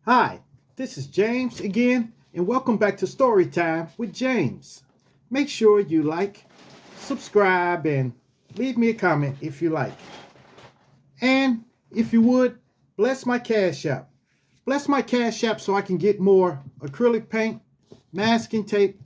Hi, this is James again, and welcome back to Storytime with James. Make sure you like, subscribe, and leave me a comment if you like. And if you would, bless my Cash App. Bless my Cash App so I can get more acrylic paint, masking tape,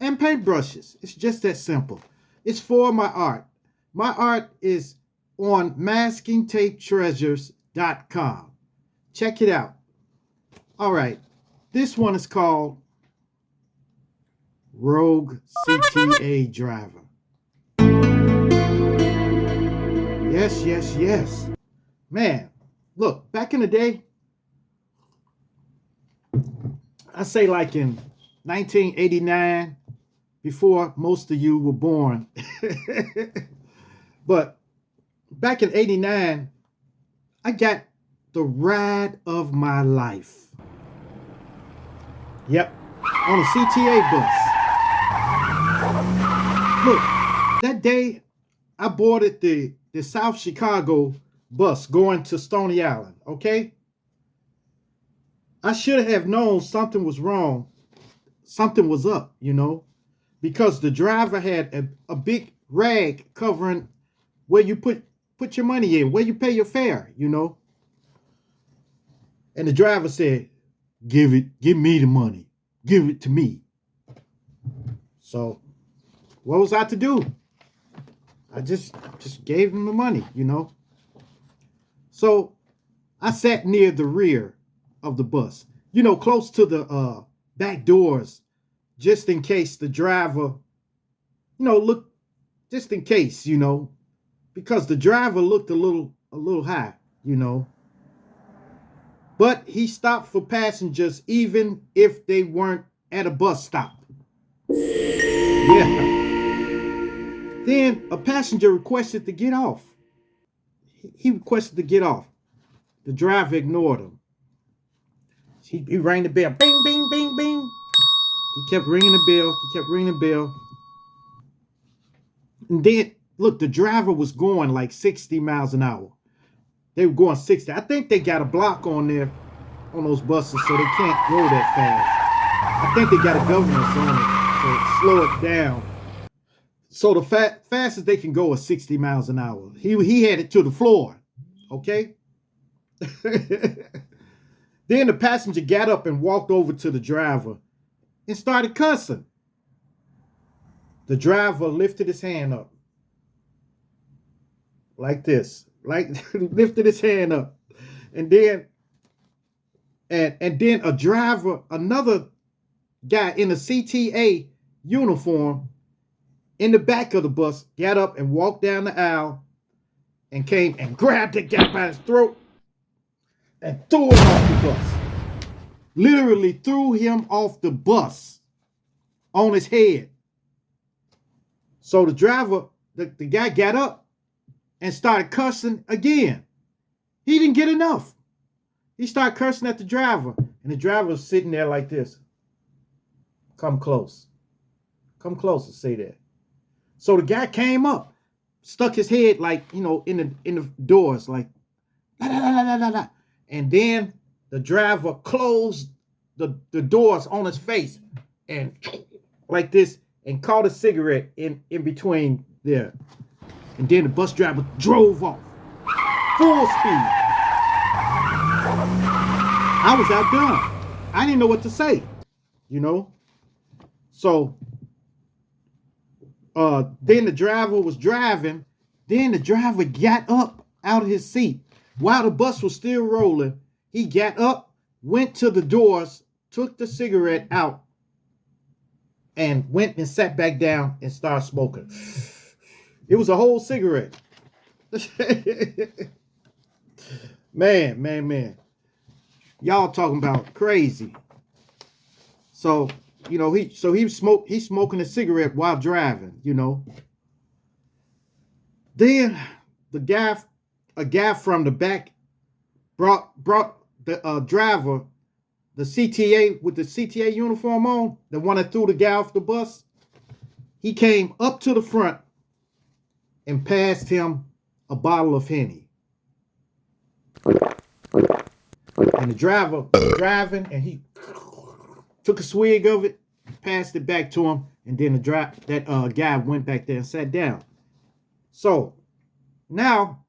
and paintbrushes. It's just that simple. It's for my art. My art is on maskingtapetreasures.com. Check it out. All right, this one is called Rogue CTA Driver. Yes, yes, yes. Man, look, back in the day, I say like in 1989, before most of you were born. But back in 89, I got the ride of my life. Yep, on a CTA bus. Look, that day I boarded the South Chicago bus going to Stony Island, okay? I should have known something was wrong. Something was up, because the driver had a big rag covering where you put your money in, where you pay your fare. And the driver said, give me the money. Give it to me. So what was I to do? I just gave him the money. So I sat near the rear of the bus, close to the back doors, just in case the driver, look, just in case, because the driver looked a little high, But he stopped for passengers even if they weren't at a bus stop. Yeah. Then a passenger requested to get off. He requested to get off. The driver ignored him. He rang the bell. Bing, bing, bing, bing. He kept ringing the bell. And then, look, the driver was going like 60 miles an hour. They were going 60. I think they got a block on there on those buses so they can't go that fast. I think they got a governance on it to slow it down. So the fastest they can go is 60 miles an hour. He had it to the floor, okay? Then the passenger got up and walked over to the driver and started cussing. The driver lifted his hand up like this, lifted his hand up, and then another guy in a CTA uniform in the back of the bus got up and walked down the aisle and came and grabbed the guy by his throat and threw him off the bus. Literally threw him off the bus on his head. So the driver, the guy got up and started cussing again. He didn't get enough. He started cursing at the driver, and the driver was sitting there like this. Come close. Come closer, say that. So the guy came up, stuck his head like, in the doors, like, la, la, la, la, la, la. And then the driver closed the doors on his face and like this and caught a cigarette in between there. And then the bus driver drove off, full speed. I was outdone. I didn't know what to say, So then the driver was driving. Then the driver got up out of his seat while the bus was still rolling. He got up, went to the doors, took the cigarette out, and went and sat back down and started smoking. It was a whole cigarette. Man. Y'all talking about crazy. So, he's smoking a cigarette while driving, Then a guy from the back brought the driver, the CTA with the CTA uniform on, the one that threw the guy off the bus. He came up to the front and passed him a bottle of Henny. And And the driver was driving, and he took a swig of it, passed it back to him, and then that guy went back there and sat down. So now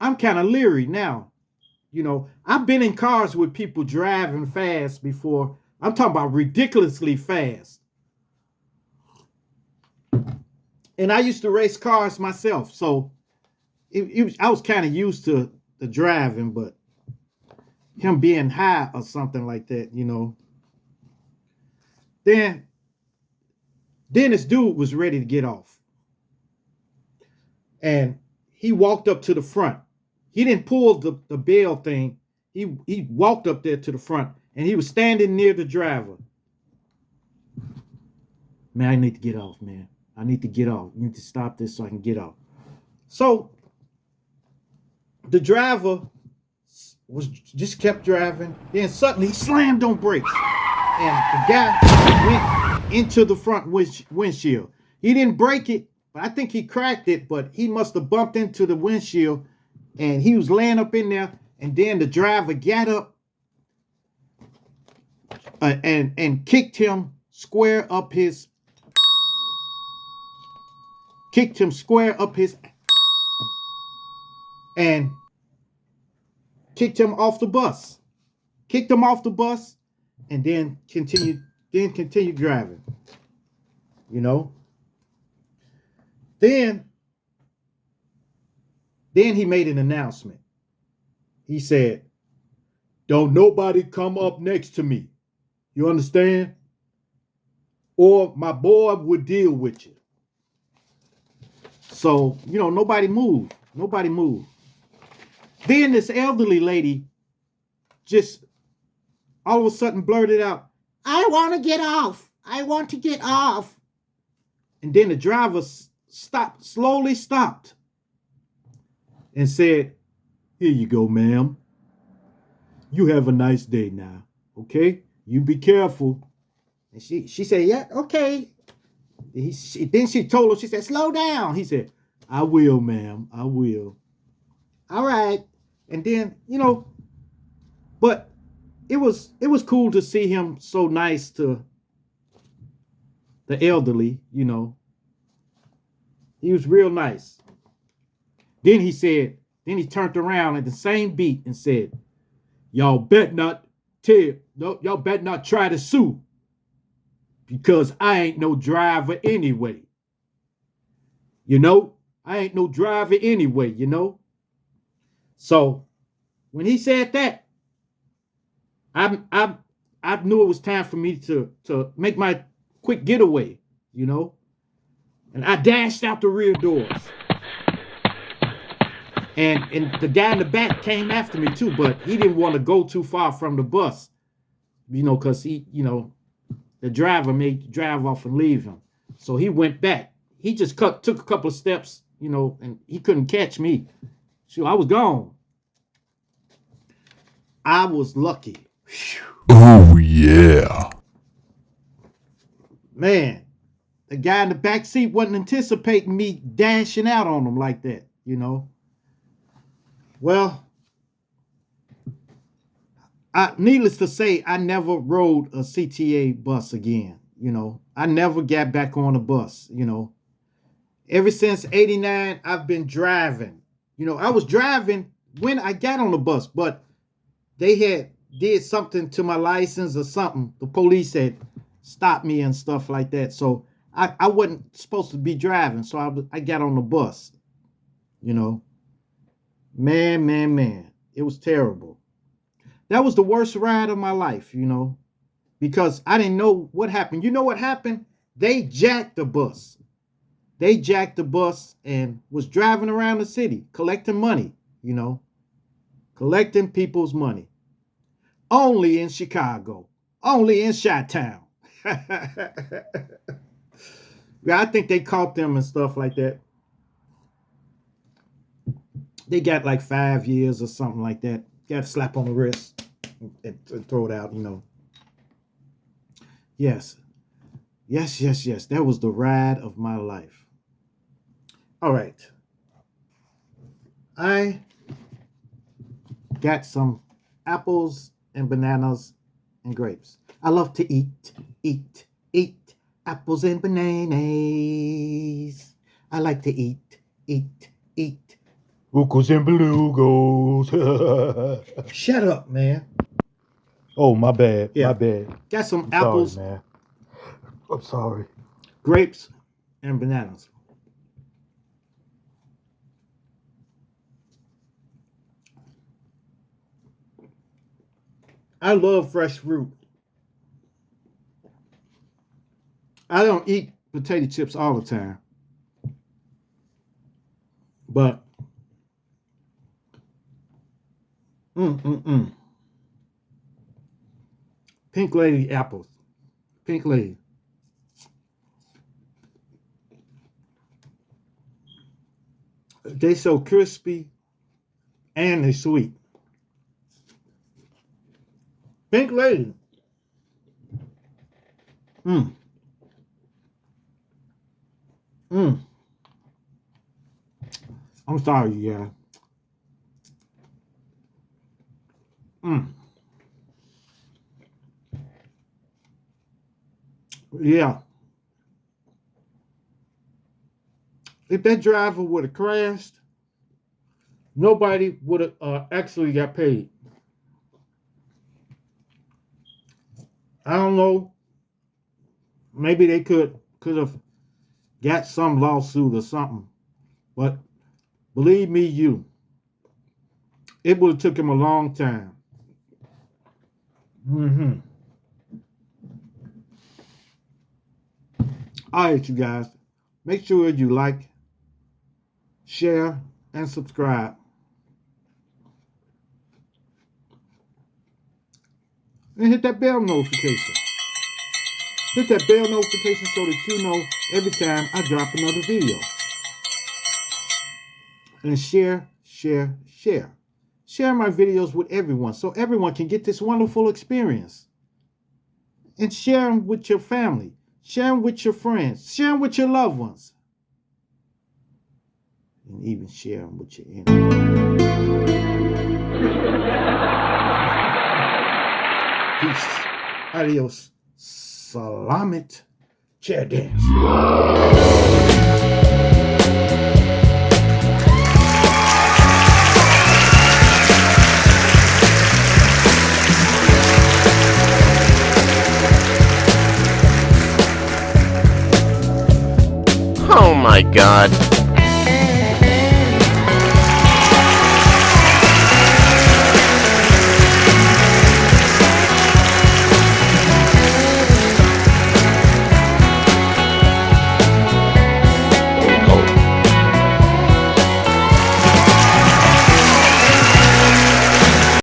I'm kind of leery now. I've been in cars with people driving fast before. I'm talking about ridiculously fast. And I used to race cars myself, so I was kind of used to the driving, but him being high or something like that, Then this dude was ready to get off. And he walked up to the front. He didn't pull the bell thing. He walked up there to the front, and he was standing near the driver. Man, I need to get off, man. I need to get off. You need to stop this so I can get off. So the driver just kept driving. Then suddenly he slammed on brakes. And the guy went into the front windshield. He didn't break it, but I think he cracked it, but he must have bumped into the windshield, and he was laying up in there. And then the driver got up and kicked him square up his and kicked him off the bus. And then continued driving. Then he made an announcement. He said, "Don't nobody come up next to me. You understand? Or my boy would deal with you." So, nobody moved. Then this elderly lady just all of a sudden blurted out, "I want to get off. I want to get off." And then the driver slowly stopped and said, "Here you go, ma'am. You have a nice day now, okay? You be careful." And she said, "Yeah, okay." Then she told her, she said, "Slow down." He said, "I will, ma'am. I will." All right. And then, but it was cool to see him so nice to the elderly, He was real nice. Then he turned around at the same beat and said, y'all bet not try to sue, because I ain't no driver anyway. I ain't no driver anyway, So when he said that, I knew it was time for me to make my quick getaway, And I dashed out the rear doors. And the guy in the back came after me too, but he didn't want to go too far from the bus, because the driver may drive off and leave him. So he went back. He just took a couple of steps, and he couldn't catch me. So I was gone. I was lucky. Oh, yeah. Man, the guy in the back seat wasn't anticipating me dashing out on him like that, Well, needless to say, I never rode a CTA bus again. I never got back on a bus. Ever since '89, I've been driving. I was driving when I got on the bus, but they did something to my license or something. The police had stopped me and stuff like that. So I wasn't supposed to be driving. So I got on the bus. Man, it was terrible. That was the worst ride of my life, because I didn't know what happened. You know what happened? They jacked the bus. And was driving around the city, collecting money, collecting people's money. Only in Chicago, only in Chi-Town. Yeah, I think they caught them and stuff like that. They got like 5 years or something like that. Got a slap on the wrist and throw it out, Yes. That was the ride of my life. All right. I got some apples and bananas and grapes. I love to eat apples and bananas. I like to eat. Hookers and belugos. Shut up, man. Oh, my bad. Yeah. My bad. Got some I'm apples, sorry, man. I'm sorry. grapes, and bananas. I love fresh fruit. I don't eat potato chips all the time. But Pink Lady apples. Pink Lady. They so crispy and they sweet. Pink Lady. I'm sorry, yeah. Yeah. If that driver would have crashed, nobody would have actually got paid. I don't know. Maybe they could have got some lawsuit or something. But believe me, it would have took him a long time. All right, you guys. Make sure you like, share, and subscribe. And hit that bell notification. Hit that bell notification so that you know every time I drop another video. And share. Share my videos with everyone so everyone can get this wonderful experience. And share them with your family. Share them with your friends. Share them with your loved ones. And even share them with your enemies. Peace. Adios. Salamat. Chair dance. Oh my God.